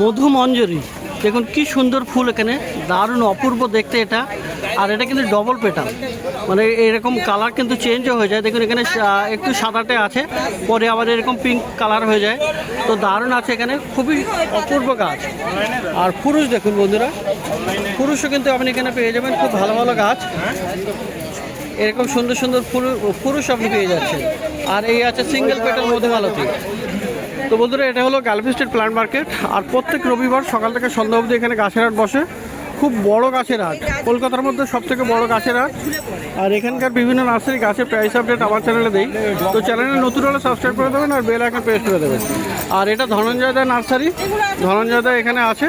মধুমঞ্জরি দেখুন কি সুন্দর ফুল, এখানে দারুণ অপূর্ব দেখতে এটা। আর এটা কিন্তু ডবল পেটাল, মানে এরকম কালার কিন্তু চেঞ্জও হয়ে যায়। দেখুন এখানে একটু সাদাটে আছে, পরে আবার এরকম পিঙ্ক কালার হয়ে যায়। তো দারুণ আছে এখানে, খুবই অপূর্ব গাছ। আর পুরুষ দেখুন বন্ধুরা, পুরুষও কিন্তু আপনি এখানে পেয়ে যাবেন, খুব ভালো ভালো গাছ। এরকম সুন্দর সুন্দর পুরুষ আপনি পেয়ে যাচ্ছেন। আর এই আছে সিঙ্গেল পেটাল মধুমালতি। তো বন্ধুরা, এটা হলো গালফি স্ট্রিট প্ল্যান্ট মার্কেট। আর প্রত্যেক রবিবার সকাল থেকে সন্ধ্যা অবধি এখানে গাছের হাট বসে। খুব বড় গাছের হাট, কলকাতার মধ্যে সবথেকে বড় গাছের হাট। আর এখানকার বিভিন্ন নার্সারি গাছের প্রাইস আপডেট আমার চ্যানেলে দেই। তো চ্যানেলে নতুন হলে সাবস্ক্রাইব করে দেবেন আর বেল আইকন প্রেস করে দেবেন। আর এটা ধনঞ্জয় দা নার্সারি, ধনঞ্জয় দা এখানে আছে।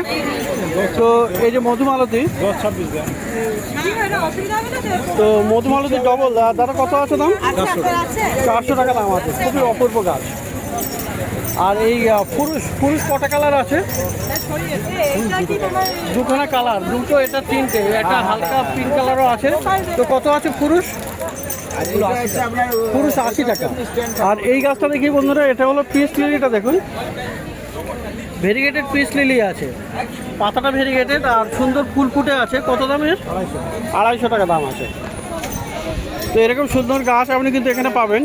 তো এই যে মধুমালতি, তো মধুমালতি ডবল দাদা কত আছে দাম? 400 টাকা দাম আছে, খুবই অপূর্ব গাছ। আর এই পুরুষ কটা কালার আছে? দুখানা কালার, দুটো, এটা তিনটে, একটা হালকা পিঙ্ক কালারও আছে। তো কত আছে পুরুষ? 80 টাকা। আর এই গাছটা দেখি বন্ধুরা, এটা হলো পিস লিলিটা, দেখুন ভেরিগেটেড পিস লিলি আছে, পাতাটা ভেরিগেটেড আর সুন্দর ফুল ফুটে আছে। কত দামের? 250 টাকা দাম আছে। তো এরকম সুন্দর গাছ আপনি কিন্তু এখানে পাবেন।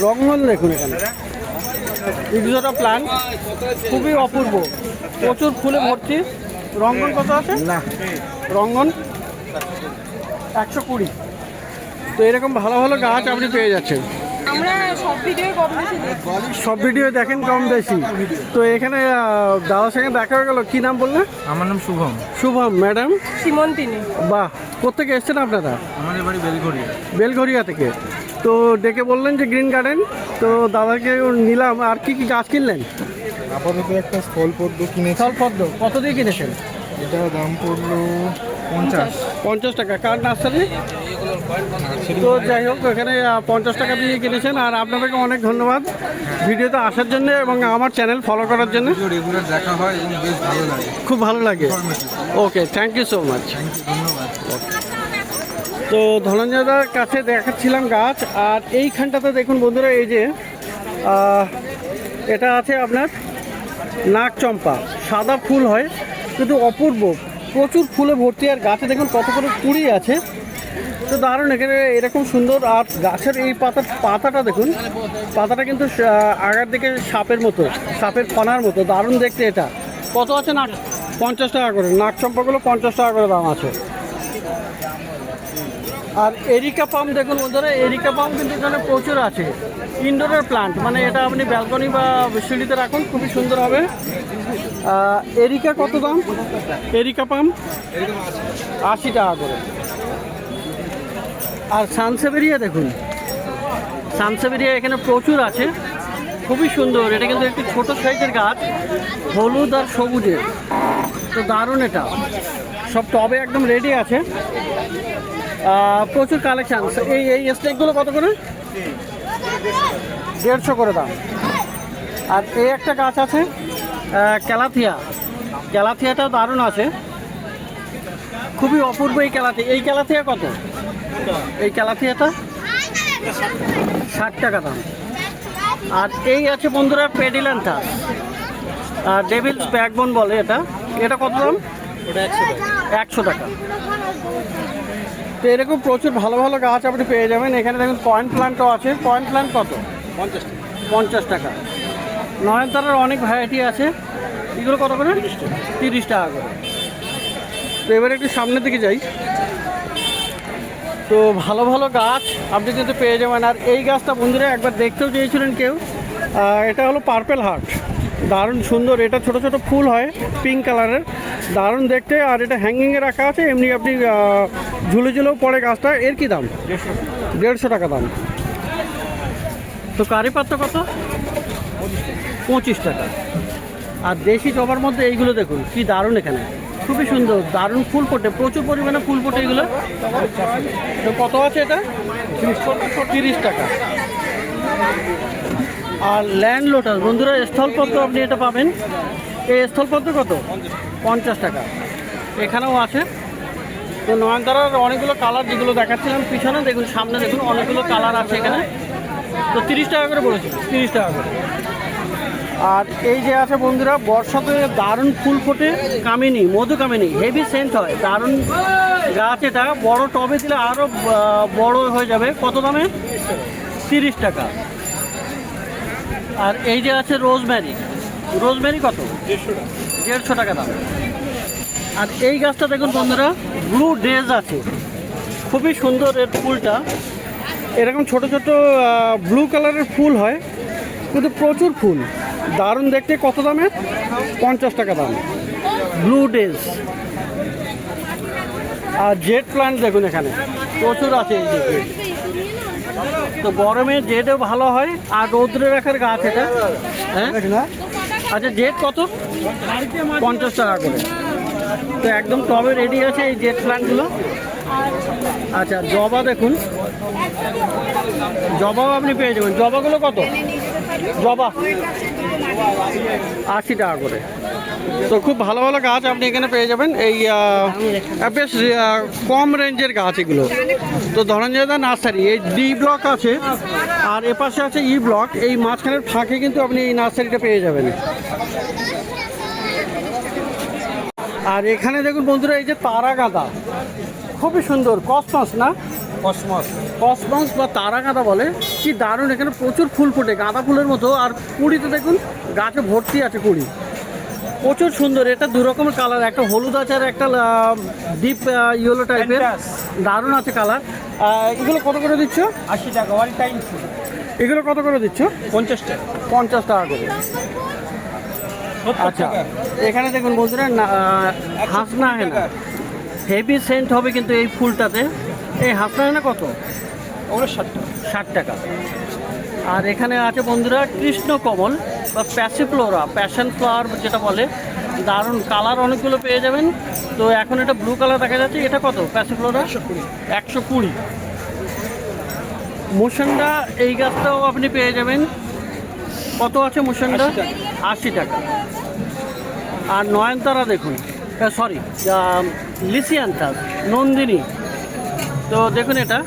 রঙ্গন দেখুন, এখানে এক্সোটা প্ল্যান্ট, খুবই অপূর্ব, প্রচুর ফুলে ভর্তি। রঙ্গন কত আছে? না, রঙ্গন 120। তো এরকম ভালো ভালো গাছ আপনি পেয়ে যাচ্ছেন। সব ভিডিও দেখেন কম বেশি। তো এখানে দাদার সঙ্গে দেখা হয়ে গেল। কি নাম বললে? আমার নাম শুভম। শুভম, ম্যাডাম সীমন্তিনী। বাহ, কোথেকে এসছেন আপনারা? আমাদের বাড়ি বেলঘরিয়া। বেলঘরিয়া থেকে। তো ডেকে বললেন যে গ্রিন গার্ডেন, তো দাদাকে নিলাম। আর কি কি গাছ কিনলেন? আপাতত একটা স্থলপদ্ম কিনেছি। স্থলপদ্ম কত দিয়ে কিনেছেন? এটা দাম পড়লো 50 টাকা। কার নার্সারি? তো যাই হোক, এখানে 50 টাকা দিয়ে কিনেছেন। আর আপনাদেরকে অনেক ধন্যবাদ ভিডিওতে আসার জন্য এবং আমার চ্যানেল ফলো করার জন্য। রেগুলার দেখা হয় এবং বেশ ভালো লাগে, খুব ভালো লাগে। ওকে, থ্যাংক ইউ সো মাচ। ধন্যবাদ। তো ধনঞ্জয়দার কাছে দেখাচ্ছিলাম গাছ। আর এইখানটাতে দেখুন বন্ধুরা, এই যে এটা আছে আপনার নাক চম্পা, সাদা ফুল হয় কিন্তু অপূর্ব, প্রচুর ফুলে ভর্তি। আর গাছে দেখুন কত করে কুড়ি আছে, তো দারুণ এখানে এরকম সুন্দর। আর গাছের এই পাতাটা দেখুন, পাতাটা কিন্তু আগার দিকে সাপের মতো, সাপের ফনার মতো, দারুণ দেখতে। এটা কত আছে? নাক 50 টাকা করে। নাক চম্পাগুলো 50 টাকা করে দাম আছে। আর এরিকা পাম দেখুন বন্ধুরা, এরিকা পাম কিন্তু এখানে প্রচুর আছে। ইনডোরের প্লান্ট, মানে এটা আপনি ব্যালকনি বা সিঁড়িতে রাখুন, খুবই সুন্দর হবে। এরিকা কত দাম? এরিকা পাম 80 টাকা করে। আর সানসেভেরিয়া দেখুন, সানসেভেরিয়া এখানে প্রচুর আছে, খুবই সুন্দর। এটা কিন্তু একটি ছোট সাইজের গাছ, হলুদ আর সবুজের, তো দারুণ। এটা সব টবে একদম রেডি আছে, প্রচুর কালেকশান। এই স্টেকগুলো কত করে? 150 করে দাম। আর এই একটা গাছ আছে ক্যালাথিয়া, ক্যালাথিয়াটাও দারুণ আছে, খুবই অপূর্ব এই ক্যালাথিয়া। এই ক্যালাথিয়া কত? এই ক্যালাথিয়াটা 60 টাকা দাম। আর এই আছে বন্ধুরা পেডিল্যান্থা, ডেভিলস ব্যাকবোন বলে এটা। এটা কত দাম? 100 টাকা। তো এরকম প্রচুর ভালো ভালো গাছ আপনি পেয়ে যাবেন এখানে। দেখুন পয়েন্ট প্ল্যান্টও আছে। পয়েন্ট প্ল্যান্ট কত? 50 টাকা। নয়নতারার অনেক ভ্যারাইটি আছে, এগুলো কত করে? 30 টাকা করে। তো এবারে একটু সামনের দিকে যাই। তো ভালো ভালো গাছ আপনি কিন্তু পেয়ে যাবেন। আর এই গাছটা বন্ধুরা একবার দেখতেও চেয়েছিলেন কেউ, এটা হলো পার্পেল হার্ট, দারুণ সুন্দর। এটা ছোট ছোট ফুল হয় পিঙ্ক কালারের, দারুণ দেখতে। আর এটা হ্যাঙ্গিংয়ে রাখা আছে, এমনি আপনি ঝুলে ঝুলেও পড়ে গাছটা। এর কি দাম? 150 টাকা দাম। তো কারি পাত্র কত? 25 টাকা। আর দেশি জবার মধ্যে এইগুলো দেখুন কি দারুণ, এখানে খুবই সুন্দর, দারুণ ফুল ফোটে, প্রচুর পরিমাণে ফুল ফোটে এগুলো। তো কত আছে এটা? 30 টাকা। আর ল্যান্ড লোটাস বন্ধুরা, স্থলপদ্ম আপনি এটা পাবেন। এই স্থলপদ্ম কত? 50 টাকা। এখানেও আছে। তো নয়নতারার অনেকগুলো কালার যেগুলো দেখাচ্ছিলাম পিছনে, দেখুন সামনে দেখুন অনেকগুলো কালার আছে এখানে। তো 30 টাকা করে বলেছি, 30 টাকা করে। আর এই যে আছে বন্ধুরা, বর্ষাতে দারুণ ফুল ফোটে, কামিনী, মধু কামিনী, হেভি সেন্ট হয়, দারুণ গাছ। এটা বড় টবে দিলে আরও বড় হয়ে যাবে। কত দামে? 30 টাকা। আর এই যে আছে রোজমেরি, রোজমেরি কত? 150 টাকা দাম। আর এই গাছটা দেখুন বন্ধুরা, ব্লু ডেজ আছে, খুবই সুন্দর এর ফুলটা। এরকম ছোট ছোট ব্লু কালারের ফুল হয়, কিন্তু প্রচুর ফুল, দারুণ দেখতে। কত দামে? 50 টাকা দাম, ব্লু ডেজ। আর জেড প্লান্ট দেখুন এখানে প্রচুর আছে। এই যে জেড, তো গরমে জেডও ভালো হয়, আর রৌদ্রে রাখার গাছ এটা। হ্যাঁ, আচ্ছা, জেড কত? 50 টাকা করে। তো একদম টবে রেডি আছে এই জেড প্লান্টগুলো। আচ্ছা, জবা দেখুন, জবাও আপনি পেয়ে যাবেন। জবাগুলো কত? জবা 80 টাকা করে। তো খুব ভালো ভালো গাছ আপনি এখানে পেয়ে যাবেন। এই বেশ কম রেঞ্জের গাছ এগুলো। তো ধনঞ্জয়দা নার্সারি, এই ডি ব্লক আছে আর এপাশে আছে ই ব্লক। এই মাঝখানের ফাঁকে কিন্তু আপনি এই নার্সারিটা পেয়ে যাবেন। আর এখানে দেখুন বন্ধুরা, এই যে তারা গাঁদা, খুবই সুন্দর। কসমস না? কসমস। কসমস বা তারা গাঁদা বলে। কি দারুণ, এখানে প্রচুর ফুল ফোটে গাঁদা ফুলের মতো। আর কুড়িতে দেখুন গাছে ভর্তি আছে কুড়ি, প্রচুর সুন্দর। এটা দু রকমের কালার, একটা হলুদ আছে আর একটা ডিপ ইয়েলো টাইপের, দারুণ আছে কালার। এগুলো কত করে দিচ্ছ? 80 টাকা, ওয়ান টাইম। এগুলো কত করে দিচ্ছ? 50 টাকা। 50 টাকা করে। আচ্ছা, এখানে দেখুন বন্ধুরা, হাসনা হেনা, হেভি সেন্ট হবে কিন্তু এই ফুলটাতে। এই হাসনা হেনা কত? ওগুলো 60 টাকা। আর এখানে আছে বন্ধুরা কৃষ্ণ কমল বা প্যাসিফ্লোরা, প্যাশন ফ্লাওয়ার যেটা বলে, দারুণ কালার অনেকগুলো পেয়ে যাবেন। তো এখন এটা ব্লু কালার দেখা যাচ্ছে। এটা কত প্যাসিফ্লোরা? 120। মুসন্ডা, এই গাছটাও আপনি পেয়ে যাবেন। কত আছে মুসন্ডা? 80 টাকা। আর নয়নতারা দেখুন, সরি, লিসিয়ান্থাস, নন্দিনী। তো দেখুন, এটা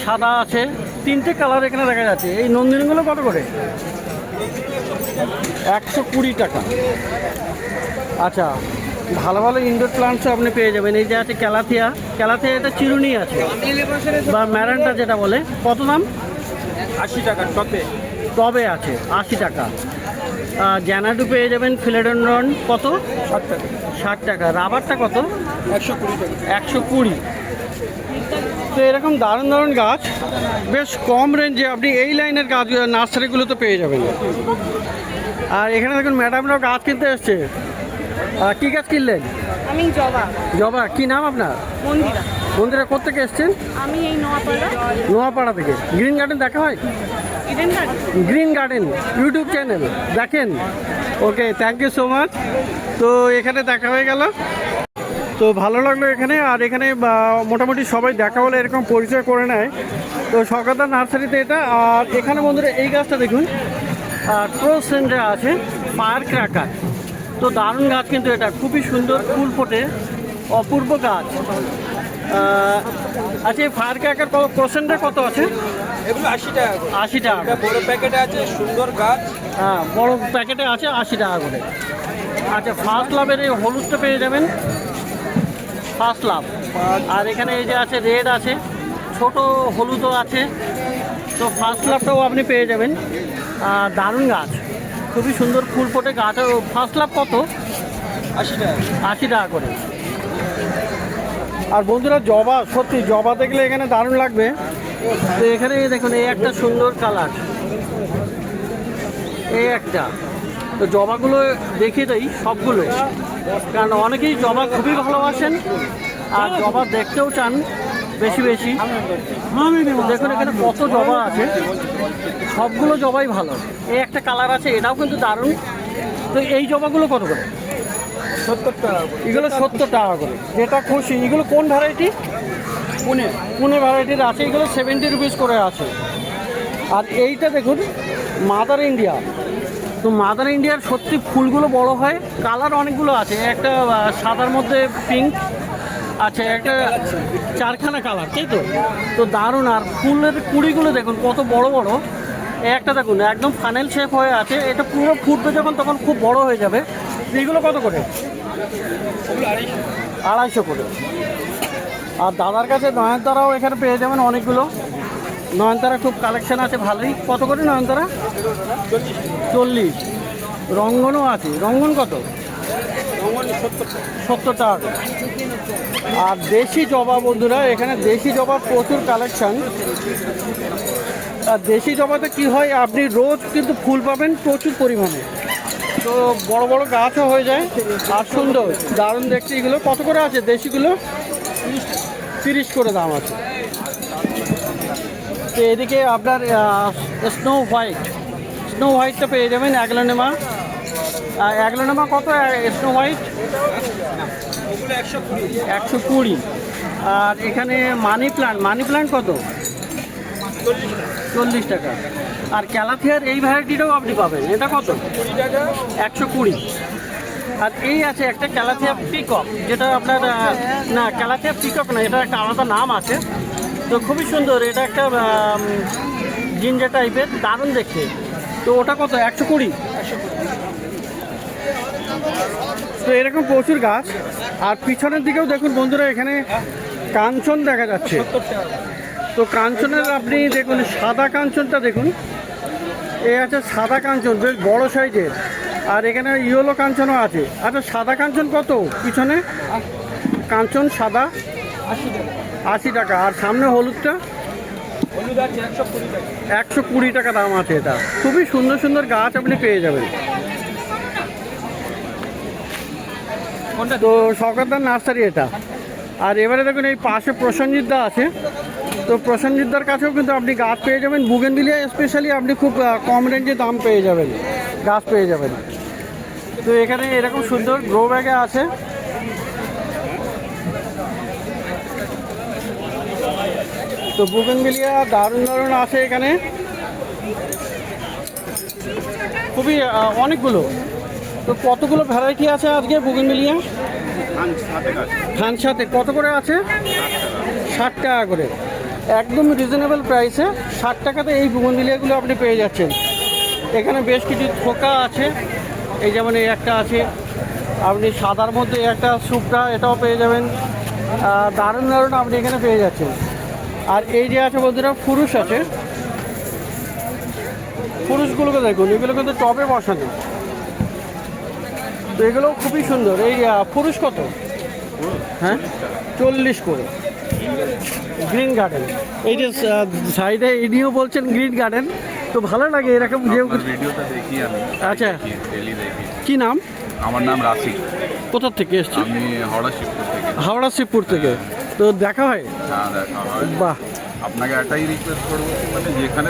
সাদা আছে, 3টে কালার এখানে দেখা যাচ্ছে। এই নন্দিনীগুলো কত করে? 120 টাকা। আচ্ছা, ভালো ভালো ইনডোর প্লান্টসও আপনি পেয়ে যাবেন। এই যে আছে ক্যালাথিয়া, ক্যালাথিয়া এটা চিরুনি আছে বা ম্যারান্টা যেটা বলে। কত দাম? 80 টাকা টপে। টবে আছে 80 টাকা। জ্যানাডু পেয়ে যাবেন। ফিলেডেনড্রন কত? 60 টাকা। 60 টাকা। রাবারটা কত? 120 টাকা। 120। তো এরকম দারুণ দারুণ গাছ বেশ কম রেঞ্জে আপনি এই লাইনের গাছ নার্সারিগুলোতে পেয়ে যাবেন। আর এখানে দেখুন ম্যাডামরাও গাছ কিনতে এসছে। কী গাছ কিনলেন? আমি জবা। জবা, কি নাম আপনার? মন্দিরা। মন্দিরা কোথেকে এসছেন? আমি এই নোয়াপাড়া। নোয়াপাড়া থেকে। গ্রিন গার্ডেন দেখা হয়? Eden garden. Green garden YouTube channel দেখেন? ওকে, থ্যাংক ইউ সো মাচ। তো এখানে দেখা হয়ে গেল, তো ভালো লাগলো এখানে। আর এখানে মোটামুটি সবাই দেখা হলে এরকম পরিচয় করে নেয়। তো সরকারদার নার্সারিতে এটা। আর এখানে বন্ধুরা এই গাছটা দেখুন, ক্রোসেন্ড্রা আছে, ফায়ার ক্র্যাকার। তো দারুণ গাছ কিন্তু, এটা খুবই সুন্দর, ফুল ফোটে, অপূর্ব গাছ। আচ্ছা, এই ফায়ার ক্র্যাকার ক্রোসেন্ড্রা কত আছে? এগুলো 80 টাকা করে। 80 টাকা। এটা বড় প্যাকেটে আছে, সুন্দর গাছ। হ্যাঁ, বড় প্যাকেটে আছে 80 টাকা করে। আচ্ছা, ফার্স্ট লাভের এই হলুদটা পেয়ে যাবেন, ফার্স্ট লাভ। আর এখানে এই যে আছে রেড আছে, ছোট হলুদও আছে। তো ফার্স্ট লাভটাও আপনি পেয়ে যাবেন। দারুণ গাছ, খুবই সুন্দর ফুল ফোটে গাছ। ফার্স্ট লাভ কত? 80 টাকা। 80 টাকা করে। আর বন্ধুরা জবা, সত্যি জবা দেখলে এখানে দারুণ লাগবে। তো এখানে দেখুন, এই একটা সুন্দর কালার, এই একটা। তো জবাগুলো দেখিয়ে দেই সবগুলো, কারণ অনেকেই জবা খুবই ভালোবাসেন আর জবা দেখতেও চান বেশি বেশি। দেখুন এখানে কত জবা আছে, সবগুলো জবাই ভালো। এই একটা কালার আছে, এটাও কিন্তু দারুণ। তো এই জবাগুলো কত করে? 70 টাকা। এগুলো 70 টাকা করে, যেটা খুশি। এগুলো কোন ভ্যারাইটি? পুনে ভ্যারাইটির আছে। এগুলো 70 রুপিস করে আছে। আর এইটা দেখুন মাদার ইন্ডিয়া। তো মাদার ইন্ডিয়ার সত্যি ফুলগুলো বড় হয়, কালার অনেকগুলো আছে। একটা সাদার মধ্যে পিঙ্ক আছে, একটা চারখানা কালার, তাই তো? তো দারুণ। আর ফুলের কুড়িগুলো দেখুন কত বড় বড়, এই একটা দেখুন একদম ফানেল শেপ হয়ে আছে, এটা পুরো ফুটবে যখন তখন খুব বড় হয়ে যাবে। এইগুলো কত করে? ওগুলো 250 করে। আর দাদার কাছে নয়নতারাও এখানে পেয়ে যাবেন অনেকগুলো। নয়নতারা খুব কালেকশন আছে ভালোই। কত করে নয়নতারা? 40। রঙ্গনও আছে। রঙ্গন কত? 70 টাকা করে। আর দেশি জবা বন্ধুরা, এখানে দেশি জবা প্রচুর কালেকশন। আর দেশি জবাতে কি হয়, আপনি রোজ কিন্তু ফুল পাবেন প্রচুর পরিমাণে। তো বড় বড় গাছও হয়ে যায় আর সুন্দর দারুণ দেখতে। এগুলো কত করে আছে দেশিগুলো? 30 করে দাম আছে। তো এদিকে আপনার স্নো হোয়াইটটা পেয়ে যাবেন অ্যাগলোনেমা। অ্যাগলোনেমা কত স্নো হোয়াইট? ওগুলো 120। 120। আর এখানে মানি প্লান্ট কত? 40 টাকা। আর ক্যালাথিয়ার এই ভ্যারাইটিটাও আপনি পাবেন। এটা কত? 20 টাকা। 120। আর এই আছে একটা ক্যালাথিয়া পিকক, যেটা আপনার না ক্যালাথিয়া পিকক না, এটা একটা আলাদা নাম আছে। তো খুবই সুন্দর, এটা একটা জিঞ্জার টাইপের, দারুণ দেখতে। তো ওটা কত? 120। তো এরকম প্রচুর গাছ। আর পিছনের দিকেও দেখুন বন্ধুরা, এখানে কাঞ্চন দেখা যাচ্ছে। 70 টাকা। তো কাঞ্চনের আপনি দেখুন, সাদা কাঞ্চনটা দেখুন, এ আছে সাদা কাঞ্চন বেশ বড় সাইজের। আর এখানে ইয়েলো কাঞ্চনও আছে। আচ্ছা সাদা কাঞ্চন কত পিছনে? কাঞ্চন সাদা 80 টাকা। 80 টাকা। আর সামনে হলুদটা? হলুদ আছে 120 টাকা। 120 টাকা দাম আছে। এটা খুবই সুন্দর সুন্দর গাছ আপনি পেয়ে যাবেন। তো শওকতদার নার্সারি এটা। আর এবারে দেখুন এই পাশে প্রসেনজিৎদা আছে। তো প্রসেনজিৎদার কাছেও কিন্তু আপনি গাছ পেয়ে যাবেন। বুগেনভিলিয়া স্পেশালি আপনি খুব কম রেঞ্জে দাম পেয়ে যাবেন, গাছ পেয়ে যাবেন। তো এখানে এরকম সুন্দর গ্রো ব্যাগে আছে। তো বুগেনভিলিয়া দারুণ দারুণ আছে এখানে, খুবই অনেকগুলো। তো কতগুলো ভ্যারাইটি আছে আজকে বুগেনভিলিয়া? খানসাতে কত করে আছে? 60 টাকা করে। একদম রিজনেবল প্রাইসে 60 টাকাতে এই বুগেনভিলিয়াগুলো আপনি পেয়ে যাচ্ছেন। এখানে বেশ কিছু থোকা আছে, এই যেমন এই একটা আছে, আপনি সাদার মধ্যে একটা সুপটা এটাও পেয়ে যাবেন। দারুণ দারুণ আপনি এখানে পেয়ে যাচ্ছেন। আর এই যে আছে বন্ধুরা ফুরুষ আছে। ফুরুষগুলোকে দেখুন, এগুলো কিন্তু টবে বসানো। তো এগুলো খুবই সুন্দর। এই ফুরুষ কত? হ্যাঁ 40 করে। গ্রিন গার্ডেন, এই যে সাইডে ইনিও বলছেন গ্রিন গার্ডেন। তো ভালো লাগে এরকম যে ভিডিওটা দেখি আমি। আচ্ছা ডেলি দেখি। কি নাম? আমার নাম রাসিক। কোথা থেকে এসছি? আমি হাওড়া শিবপুর থেকে। হাওড়া শিবপুর থেকে। তো দেখা হয়? হ্যাঁ দেখা হয়। বাহ। আপনাকে একটাই রিকোয়েস্ট করবো, মানে যেখানে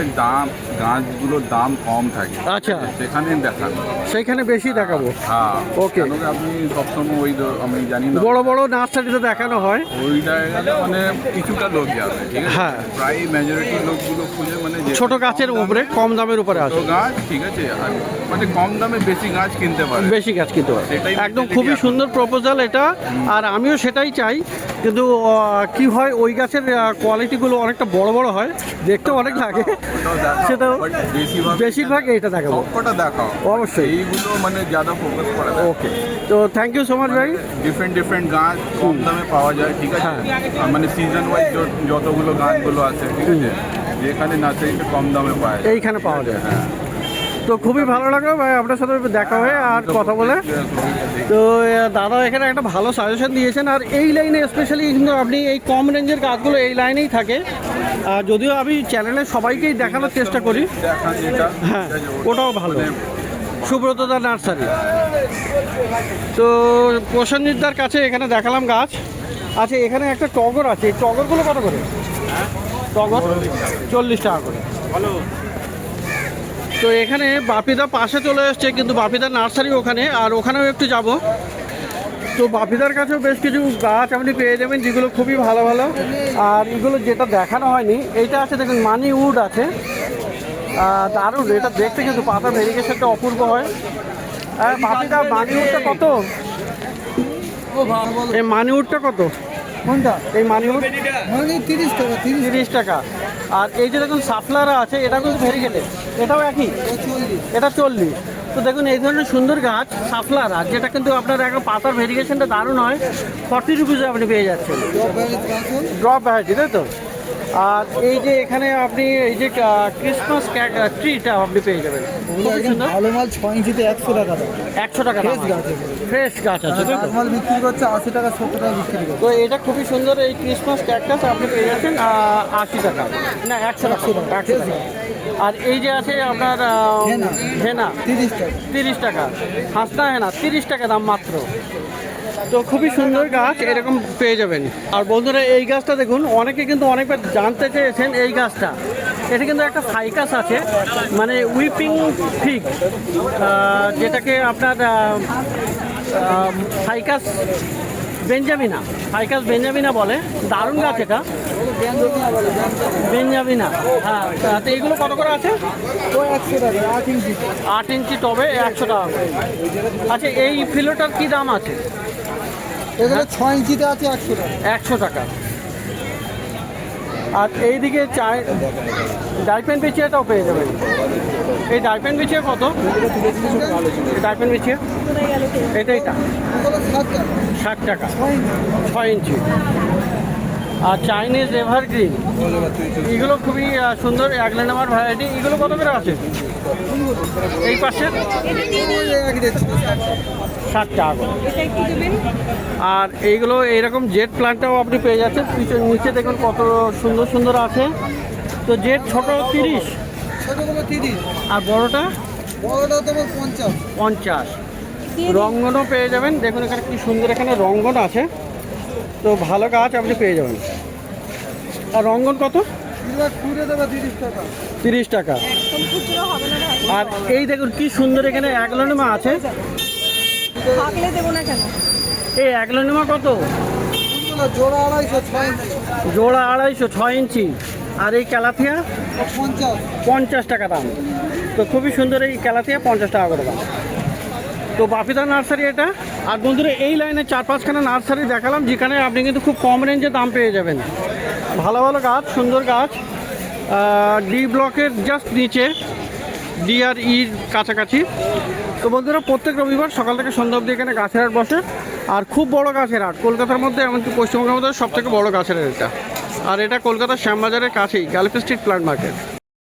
গাছগুলোর দাম কম থাকে আচ্ছা সেখানে দেখান, সেইখানে বেশি দেখাবো। হ্যাঁ ওকে। কেন কি আপনি সবসময় আমি জানি না বড় বড় নার্সারিতে দেখানো হয়, ওই জায়গাতে মানে কিছুটা লোক যাবে, ঠিক আছে? হ্যাঁ। প্রায় মেজরিটি লোকগুলো খুঁজে মানে যে ছোট গাছের উপরে কম দামের উপরে ছোট আছে। গাছ, ঠিক আছে, আর মানে কম দামে বেশি গাছ কিনতে পারে। বেশি গাছ কিনতে পারে। সেটাই একদম mentality খুবই এখন। সুন্দর প্রপোজাল এটা। আর আমিও সেটাই চাই, কিন্তু কি হয় ওই গাছের কোয়ালিটিগুলো অনেকটা বড় বড় হয়, দেখতে অনেক লাগে। ওটাও দেখাও, সেটাও but বেশিরভাগ এইটা দেখাবো। সবকটা দেখাও অবশ্যই। এইগুলো মানে ज़्यादा ফোকাস করা যায়। ওকে, তো থ্যাংক ইউ সো মাচ ভাই। ডিফারেন্ট গাছ কম দামে পাওয়া যায়, ঠিক আছে? আর মানে সিজন ওয়াইজ যতগুলো গাছগুলো আছে, ঠিক আছে, যেখানে নার্সারিতে কম দামে পায় এইখানে পাওয়া যায়। তো খুবই ভালো লাগলো ভাই আপনার সাথে দেখা হয়ে আর কথা বলে। তো দাদা এখানে একটা ভালো সাজেশন দিয়েছেন। আর এই লাইনে স্পেশালি কিন্তু আপনি এই কম রেঞ্জের গাছগুলো এই লাইনেই থাকে। আর যদিও আমি চ্যানেলে সবাইকেই দেখানোর চেষ্টা করি। দেখান যেটা, হ্যাঁ, ঠিক আছে, ওটাও ভালো। সুব্রতদার নার্সারি। তো প্রসেনজিৎদার কাছে এখানে দেখালাম গাছ। আচ্ছা এখানে একটা টগর আছে, এই টগরগুলো কত করে? টগর 40 টাকা করে। ভালো। তো এখানে বাপিদা পাশে চলে এসছে, কিন্তু বাপিদার নার্সারি ওখানে, আর ওখানেও একটু যাব। তো বাপিদার কাছেও বেশ কিছু গাছ আপনি পেয়ে যাবেন যেগুলো খুবই ভালো ভালো। আর এগুলো যেটা দেখানো হয়নি, এইটা আছে দেখুন মানি উড আছে। দারুণ, এটা দেখতে কিন্তু পাতা ভেরিগেশনটা অপূর্ব হয়। বাপিদা মানি উডটা কত? এই মানি উডটা কত? কোনটা? এই মানি উড 30 টাকা। 30 টাকা। আর এই যে দেখুন সাফলারা আছে, এটা কিন্তু ভেরিগেটেড। এটাও একই, এটা 40। তো দেখুন এই ধরনের সুন্দর গাছ সাফলার আর যেটা কিন্তু আপনার একটা পাতার ভেরিয়েশনটা দারুণ হয়, 40 রুপিসে আপনি পেয়ে যাচ্ছেন ড্রপ ভ্যারাইটি, তাই তো। আর এই যে এখানে আপনি এই যে ক্রিসমাস ট্রিটা আপনি পেয়ে যাবেন, খুবই সুন্দর। ভালো মাল 6 ইঞ্চিতে 100 টাকা দাম। 100 টাকা Fresh গাছ আছে। ফ্রেশ গাছ আছে, তাই তো। মাল বিক্রি করছে 80 টাকা 70 টাকা বিক্রি করছে। তো এটা খুবই সুন্দর, এই ক্রিসমাস ক্যাকটাস আপনি পেয়ে যাচ্ছেন 80 টাকা, না 100 টাকা, 100 টাকা। আর এই যে আছে আপনার হেনা 30 টাকা। 30 টাকা, হাসনা হেনা 30 টাকা দাম মাত্র। তো খুবই সুন্দর গাছ এরকম পেয়ে যাবেন। আর বন্ধুরা এই গাছটা দেখুন, অনেকে কিন্তু অনেকবার জানতে চেয়েছেন এই গাছটা, এটা কিন্তু একটা ফাইকাস আছে, মানে উইপিং ফিগ, যেটাকে আপনার ফাইকাস বেঞ্জামিনা বলে। দারুণ গাছ এটা, বেঞ্জামিনা। হ্যাঁ, তো এইগুলো কত করে আছে? ও 100 টাকা 8 ইঞ্চি। 8 ইঞ্চি টবে 100 টাকা করে। আচ্ছা, এই ফিলোটার কি দাম আছে? এগুলো 6 ইঞ্চিতে আছে 100 টাকা। 100 টাকা। আর এইদিকে ডাইপেন বিছিয়েটাও পেয়ে যাবেন। এই ডাইপেন বিছিয়ে কত? ডাইপেন বিছিয়ে এইটা এগুলো 60 টাকা। 60 টাকা, 6 ইঞ্চি। 6 ইঞ্চি। আর চাইনিজ এভারগ্রিন, এগুলো খুবই সুন্দর, অ্যাগলেনামার ভ্যারাইটি। এগুলো কত করে আছে? এই পাশে 60 টাকা করে। এটা কি দেবেন? আর এইগুলো এইরকম জেট প্ল্যান্টটাও আপনি পেয়ে যাচ্ছেন। নিচে দেখুন কত সুন্দর সুন্দর আছে। তো জেট ছোট 30, ছোটগুলো 30, আর বড়টা বড়টা তো 50। 50। রঙ্গনও পেয়ে যাবেন, দেখুন এখানে কি সুন্দর, এখানে রঙ্গন আছে। তো ভালো গাছ আপনি পেয়ে যাবেন। আর রঙ্গন কত? এগুলো খুঁড়ে দেবে 30 টাকা। 30 টাকা। একদম খুচরো হবে না ভাই। আর এই দেখুন কি সুন্দর, এখানে অ্যাগলোনিমা আছে। থাকলে দেবো না কেন? এই অ্যাগলোনিমা কত? এগুলো জোড়া 250, 6 ইঞ্চি। জোড়া 250, 6 ইঞ্চি। আর এই ক্যালাথিয়া 50। 50 টাকা দাম। তো খুবই সুন্দর এই ক্যালাথিয়া, 50 টাকা করে দাম। তো বাপিদা নার্সারি এটা। আর বন্ধুরা এই লাইনে 4-5খানা নার্সারি দেখালাম, যেখানে আপনি কিন্তু খুব কম রেঞ্জে দাম পেয়ে যাবেন ভালো ভালো গাছ, সুন্দর গাছ। ডি ব্লকের জাস্ট নিচে, ডি আর ইর কাছাকাছি। তো বন্ধুরা প্রত্যেক রবিবার সকাল থেকে সন্ধ্যা অবধি এখানে গাছের হাট বসে। আর খুব বড় গাছের হাট, কলকাতার মধ্যে, এমনকি পশ্চিমবঙ্গের মধ্যে সব থেকে বড় গাছের হাট এটা। আর এটা কলকাতার শ্যামবাজারের কাছেই, গ্যালাক্সি স্ট্রিট প্ল্যান্ট মার্কেট।